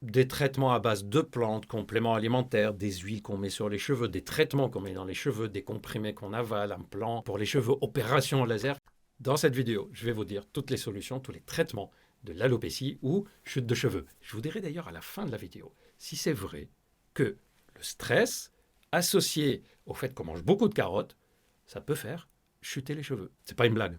des traitements à base de plantes, compléments alimentaires, des huiles qu'on met sur les cheveux, des traitements qu'on met dans les cheveux, des comprimés qu'on avale, un plan pour les cheveux, opération laser. Dans cette vidéo, je vais vous dire toutes les solutions, tous les traitements de l'alopécie ou chute de cheveux. Je vous dirai d'ailleurs à la fin de la vidéo si c'est vrai que le stress associé au fait qu'on mange beaucoup de carottes, ça peut faire chuter les cheveux. C'est pas une blague.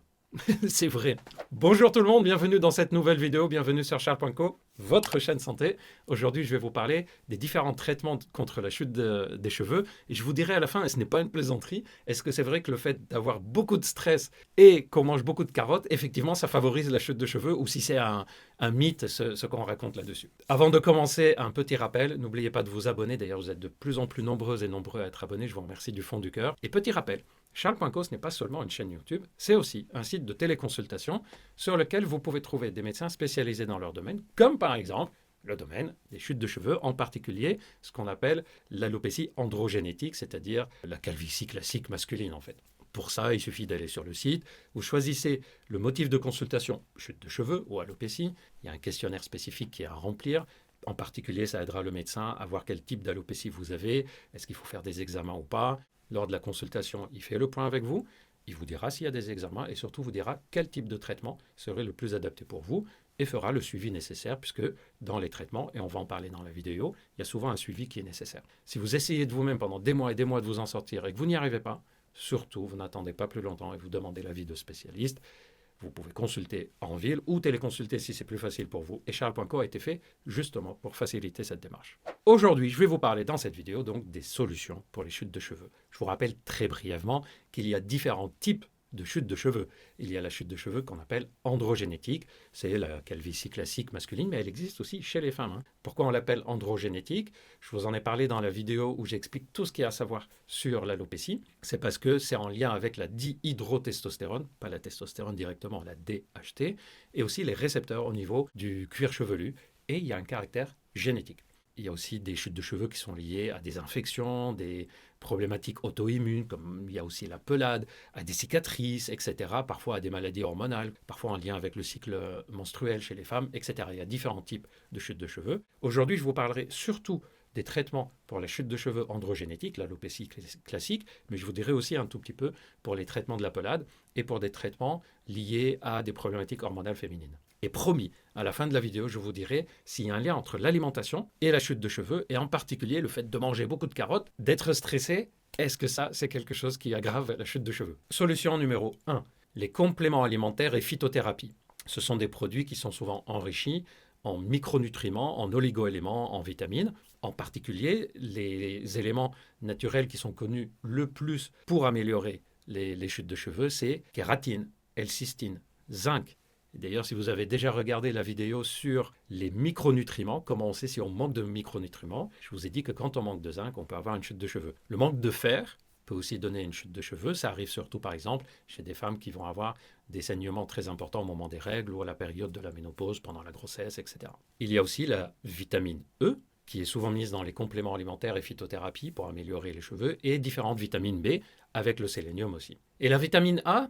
C'est vrai. Bonjour tout le monde, bienvenue dans cette nouvelle vidéo, bienvenue sur Charles.co, votre chaîne santé. Aujourd'hui, je vais vous parler des différents traitements contre la chute des cheveux. Et je vous dirai à la fin, et ce n'est pas une plaisanterie, est-ce que c'est vrai que le fait d'avoir beaucoup de stress et qu'on mange beaucoup de carottes, effectivement, ça favorise la chute de cheveux, ou si c'est un mythe, ce qu'on raconte là-dessus. Avant de commencer, un petit rappel, n'oubliez pas de vous abonner. D'ailleurs, vous êtes de plus en plus nombreux et nombreux à être abonnés, je vous remercie du fond du cœur. Et petit rappel, Charles.co, ce n'est pas seulement une chaîne YouTube, c'est aussi un site de téléconsultation sur lequel vous pouvez trouver des médecins spécialisés dans leur domaine, comme par exemple le domaine des chutes de cheveux, en particulier ce qu'on appelle l'alopécie androgénétique, c'est-à-dire la calvitie classique masculine en fait. Pour ça, il suffit d'aller sur le site, vous choisissez le motif de consultation, chute de cheveux ou alopécie, il y a un questionnaire spécifique qui est à remplir. En particulier, ça aidera le médecin à voir quel type d'alopécie vous avez, est-ce qu'il faut faire des examens ou pas. Lors de la consultation, il fait le point avec vous, il vous dira s'il y a des examens et surtout vous dira quel type de traitement serait le plus adapté pour vous et fera le suivi nécessaire puisque dans les traitements, et on va en parler dans la vidéo, il y a souvent un suivi qui est nécessaire. Si vous essayez de vous-même pendant des mois et des mois de vous en sortir et que vous n'y arrivez pas, surtout, vous n'attendez pas plus longtemps et vous demandez l'avis de spécialistes. Vous pouvez consulter en ville ou téléconsulter si c'est plus facile pour vous. Et Charles.co a été fait justement pour faciliter cette démarche. Aujourd'hui, je vais vous parler dans cette vidéo donc des solutions pour les chutes de cheveux. Je vous rappelle très brièvement qu'il y a différents types de chute de cheveux. Il y a la chute de cheveux qu'on appelle androgénétique, c'est la calvitie classique masculine, mais elle existe aussi chez les femmes. Pourquoi on l'appelle androgénétique? Je vous en ai parlé dans la vidéo où j'explique tout ce qu'il y a à savoir sur l'alopécie. C'est parce que c'est en lien avec la dihydrotestostérone, pas la testostérone directement, la DHT, et aussi les récepteurs au niveau du cuir chevelu, et il y a un caractère génétique. Il y a aussi des chutes de cheveux qui sont liées à des infections, des problématiques auto-immunes, comme il y a aussi la pelade, à des cicatrices, etc. Parfois à des maladies hormonales, parfois en lien avec le cycle menstruel chez les femmes, etc. Il y a différents types de chutes de cheveux. Aujourd'hui, je vous parlerai surtout des traitements pour la chute de cheveux androgénétique, l'alopécie classique, mais je vous dirai aussi un tout petit peu pour les traitements de la pelade et pour des traitements liés à des problématiques hormonales féminines. Et promis, à la fin de la vidéo, je vous dirai s'il y a un lien entre l'alimentation et la chute de cheveux, et en particulier le fait de manger beaucoup de carottes, d'être stressé, est-ce que ça, c'est quelque chose qui aggrave la chute de cheveux? Solution numéro 1, les compléments alimentaires et phytothérapie. Ce sont des produits qui sont souvent enrichis en micronutriments, en oligoéléments, en vitamines, en particulier les éléments naturels qui sont connus le plus pour améliorer les chutes de cheveux, c'est kératine, L-cystine, zinc. D'ailleurs, si vous avez déjà regardé la vidéo sur les micronutriments, comment on sait si on manque de micronutriments, je vous ai dit que quand on manque de zinc, on peut avoir une chute de cheveux. Le manque de fer peut aussi donner une chute de cheveux. Ça arrive surtout, par exemple, chez des femmes qui vont avoir des saignements très importants au moment des règles ou à la période de la ménopause, pendant la grossesse, etc. Il y a aussi la vitamine E, qui est souvent mise dans les compléments alimentaires et phytothérapie pour améliorer les cheveux, et différentes vitamines B, avec le sélénium aussi. Et la vitamine A,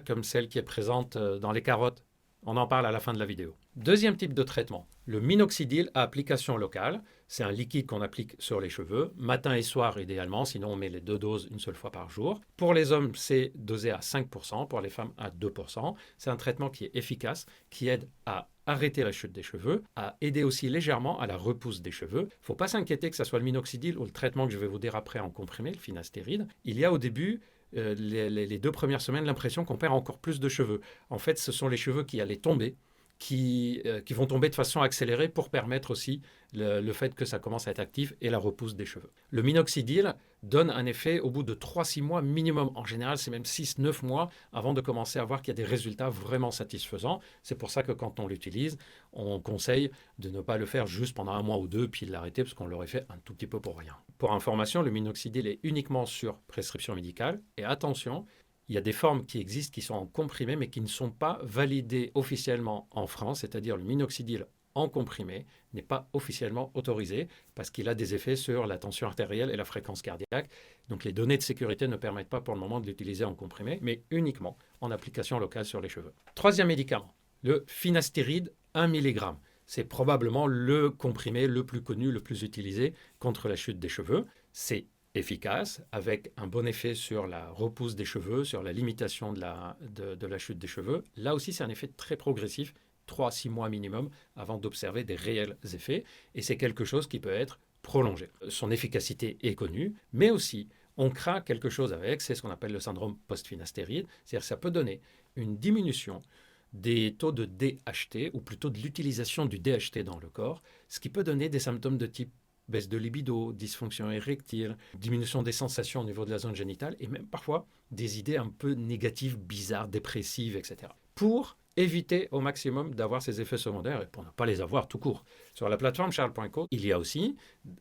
comme celle qui est présente dans les carottes, on en parle à la fin de la vidéo. Deuxième type de traitement, le minoxidil à application locale. C'est un liquide qu'on applique sur les cheveux, matin et soir idéalement, sinon on met les 2 doses une seule fois par jour. Pour les hommes, c'est dosé à 5%, pour les femmes à 2%. C'est un traitement qui est efficace, qui aide à arrêter la chute des cheveux, à aider aussi légèrement à la repousse des cheveux. Il ne faut pas s'inquiéter que ce soit le minoxidil ou le traitement que je vais vous dire après en comprimé, le finastéride. Il y a au début les 2 premières semaines l'impression qu'on perd encore plus de cheveux. En fait, ce sont les cheveux qui allaient tomber, qui vont tomber de façon accélérée pour permettre aussi le fait que ça commence à être actif et la repousse des cheveux. Le minoxidil donne un effet au bout de 3-6 mois minimum. En général, c'est même 6-9 mois avant de commencer à voir qu'il y a des résultats vraiment satisfaisants. C'est pour ça que quand on l'utilise, on conseille de ne pas le faire juste pendant 1 mois ou 2 puis l'arrêter parce qu'on l'aurait fait un tout petit peu pour rien. Pour information, le minoxidil est uniquement sur prescription médicale. Et attention, il y a des formes qui existent qui sont en comprimé mais qui ne sont pas validées officiellement en France, c'est-à-dire le minoxidil en comprimé n'est pas officiellement autorisé parce qu'il a des effets sur la tension artérielle et la fréquence cardiaque. Donc les données de sécurité ne permettent pas pour le moment de l'utiliser en comprimé, mais uniquement en application locale sur les cheveux. Troisième médicament, le finastéride 1 mg. c'est probablement le comprimé le plus connu, le plus utilisé contre la chute des cheveux. C'est efficace, avec un bon effet sur la repousse des cheveux, sur la limitation de la chute des cheveux. Là aussi, c'est un effet très progressif, 3-6 mois minimum, avant d'observer des réels effets. Et c'est quelque chose qui peut être prolongé. Son efficacité est connue, mais aussi, on craint quelque chose avec, c'est ce qu'on appelle le syndrome post-finastéride, c'est-à-dire que ça peut donner une diminution des taux de DHT, ou plutôt de l'utilisation du DHT dans le corps, ce qui peut donner des symptômes de type baisse de libido, dysfonction érectile, diminution des sensations au niveau de la zone génitale, et même parfois des idées un peu négatives, bizarres, dépressives, etc. Pour éviter au maximum d'avoir ces effets secondaires et pour ne pas les avoir tout court. Sur la plateforme Charles.co, il y a aussi,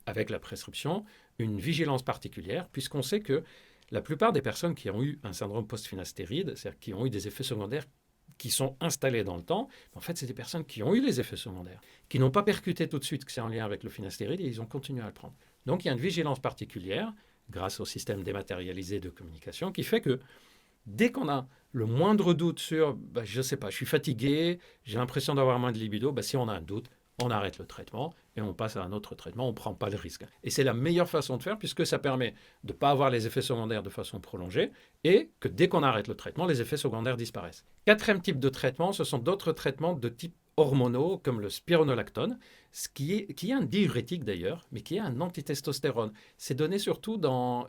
avec la prescription, une vigilance particulière, puisqu'on sait que la plupart des personnes qui ont eu un syndrome post-finastéride, c'est-à-dire qui ont eu des effets secondaires qui sont installés dans le temps, en fait, c'est des personnes qui ont eu les effets secondaires, qui n'ont pas percuté tout de suite que c'est en lien avec le finastéride et ils ont continué à le prendre. Donc, il y a une vigilance particulière, grâce au système dématérialisé de communication, qui fait que dès qu'on a le moindre doute sur, je ne sais pas, je suis fatigué, j'ai l'impression d'avoir moins de libido, si on a un doute, on arrête le traitement et on passe à un autre traitement, on ne prend pas le risque. Et c'est la meilleure façon de faire puisque ça permet de ne pas avoir les effets secondaires de façon prolongée et que dès qu'on arrête le traitement, les effets secondaires disparaissent. Quatrième type de traitement, ce sont d'autres traitements de type hormonaux comme le spironolactone, qui est un diurétique d'ailleurs, mais qui est un antitestostérone. C'est donné surtout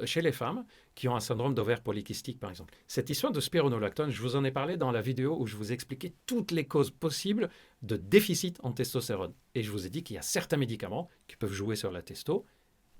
chez les femmes qui ont un syndrome d'ovaire polykystique par exemple. Cette histoire de spironolactone, je vous en ai parlé dans la vidéo où je vous expliquais toutes les causes possibles de déficit en testostérone. Et je vous ai dit qu'il y a certains médicaments qui peuvent jouer sur la testo,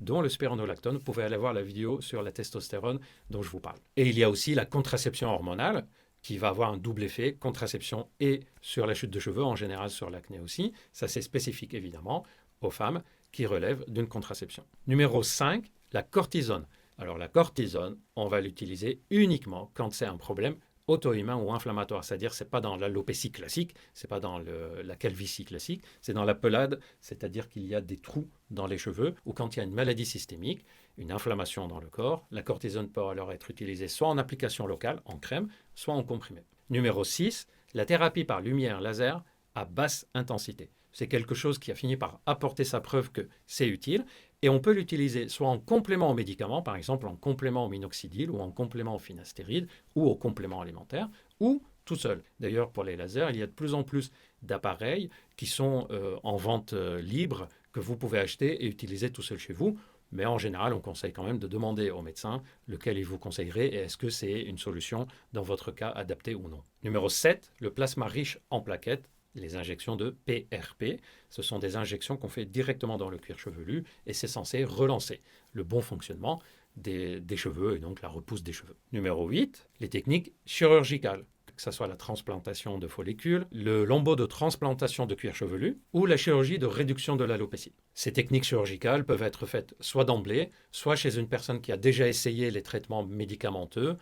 dont le spironolactone. Vous pouvez aller voir la vidéo sur la testostérone dont je vous parle. Et il y a aussi la contraception hormonale, qui va avoir un double effet, contraception et sur la chute de cheveux, en général sur l'acné aussi. Ça, c'est spécifique évidemment aux femmes qui relèvent d'une contraception. Numéro 5, la cortisone. Alors la cortisone, on va l'utiliser uniquement quand c'est un problème auto-immun ou inflammatoire, c'est-à-dire c'est pas dans l'alopécie classique, c'est pas dans la calvitie classique, c'est dans la pelade, c'est-à-dire qu'il y a des trous dans les cheveux ou quand il y a une maladie systémique, une inflammation dans le corps. La cortisone peut alors être utilisée soit en application locale, en crème, soit en comprimé. Numéro 6, la thérapie par lumière laser à basse intensité. C'est quelque chose qui a fini par apporter sa preuve que c'est utile et on peut l'utiliser soit en complément aux médicaments, par exemple en complément au minoxidil ou en complément au finastéride ou au complément alimentaire ou tout seul. D'ailleurs, pour les lasers, il y a de plus en plus d'appareils qui sont en vente libre que vous pouvez acheter et utiliser tout seul chez vous. Mais en général, on conseille quand même de demander au médecin lequel il vous conseillerait et est-ce que c'est une solution dans votre cas adaptée ou non. Numéro 7, le plasma riche en plaquettes. Les injections de PRP, ce sont des injections qu'on fait directement dans le cuir chevelu et c'est censé relancer le bon fonctionnement des cheveux et donc la repousse des cheveux. Numéro 8, les techniques chirurgicales, que ce soit la transplantation de follicules, le lambeau de transplantation de cuir chevelu ou la chirurgie de réduction de l'alopécie. Ces techniques chirurgicales peuvent être faites soit d'emblée, soit chez une personne qui a déjà essayé les traitements médicamenteux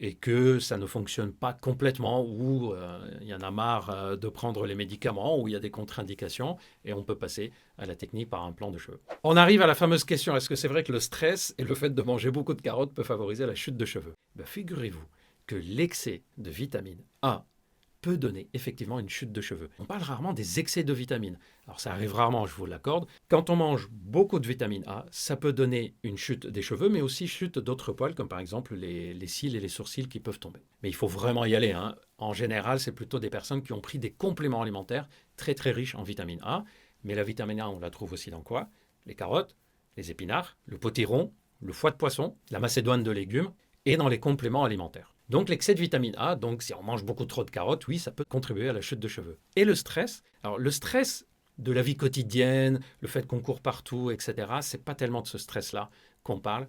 et que ça ne fonctionne pas complètement, ou il y en a marre de prendre les médicaments, ou il y a des contre-indications, et on peut passer à la technique par implant de cheveux. On arrive à la fameuse question, est-ce que c'est vrai que le stress et le fait de manger beaucoup de carottes peut favoriser la chute de cheveux? Figurez-vous que l'excès de vitamine A peut donner effectivement une chute de cheveux. On parle rarement des excès de vitamines. Alors ça arrive rarement, je vous l'accorde. Quand on mange beaucoup de vitamine A, ça peut donner une chute des cheveux, mais aussi chute d'autres poils, comme par exemple les cils et les sourcils qui peuvent tomber. Mais il faut vraiment y aller. En général, c'est plutôt des personnes qui ont pris des compléments alimentaires très très riches en vitamine A. Mais la vitamine A, on la trouve aussi dans quoi? Les carottes, les épinards, le potiron, le foie de poisson, la macédoine de légumes et dans les compléments alimentaires. Donc l'excès de vitamine A, donc si on mange beaucoup trop de carottes, oui, ça peut contribuer à la chute de cheveux. Et le stress, alors le stress de la vie quotidienne, le fait qu'on court partout, etc., c'est pas tellement de ce stress-là qu'on parle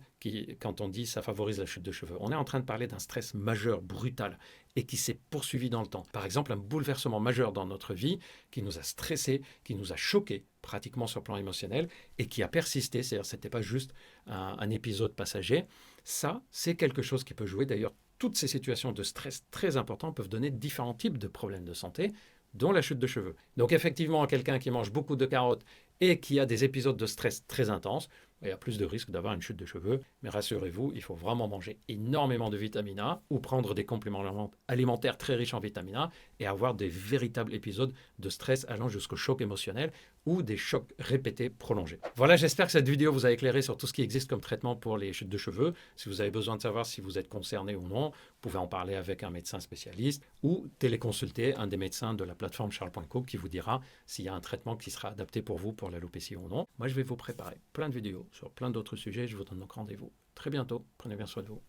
quand on dit ça favorise la chute de cheveux. On est en train de parler d'un stress majeur, brutal, et qui s'est poursuivi dans le temps. Par exemple, un bouleversement majeur dans notre vie qui nous a stressés, qui nous a choqués pratiquement sur le plan émotionnel et qui a persisté, c'est-à-dire que ce n'était pas juste un épisode passager. Ça, c'est quelque chose qui peut jouer. D'ailleurs, toutes ces situations de stress très importantes peuvent donner différents types de problèmes de santé, dont la chute de cheveux. Donc effectivement, quelqu'un qui mange beaucoup de carottes et qui a des épisodes de stress très intenses, il y a plus de risques d'avoir une chute de cheveux. Mais rassurez-vous, il faut vraiment manger énormément de vitamine A ou prendre des compléments alimentaires très riches en vitamine A et avoir des véritables épisodes de stress allant jusqu'au choc émotionnel ou des chocs répétés prolongés. Voilà, j'espère que cette vidéo vous a éclairé sur tout ce qui existe comme traitement pour les chutes de cheveux. Si vous avez besoin de savoir si vous êtes concerné ou non, vous pouvez en parler avec un médecin spécialiste ou téléconsulter un des médecins de la plateforme Charles.co qui vous dira s'il y a un traitement qui sera adapté pour vous pour l'alopécie ou non. Moi, je vais vous préparer plein de vidéos sur plein d'autres sujets. Je vous donne donc rendez-vous très bientôt. Prenez bien soin de vous.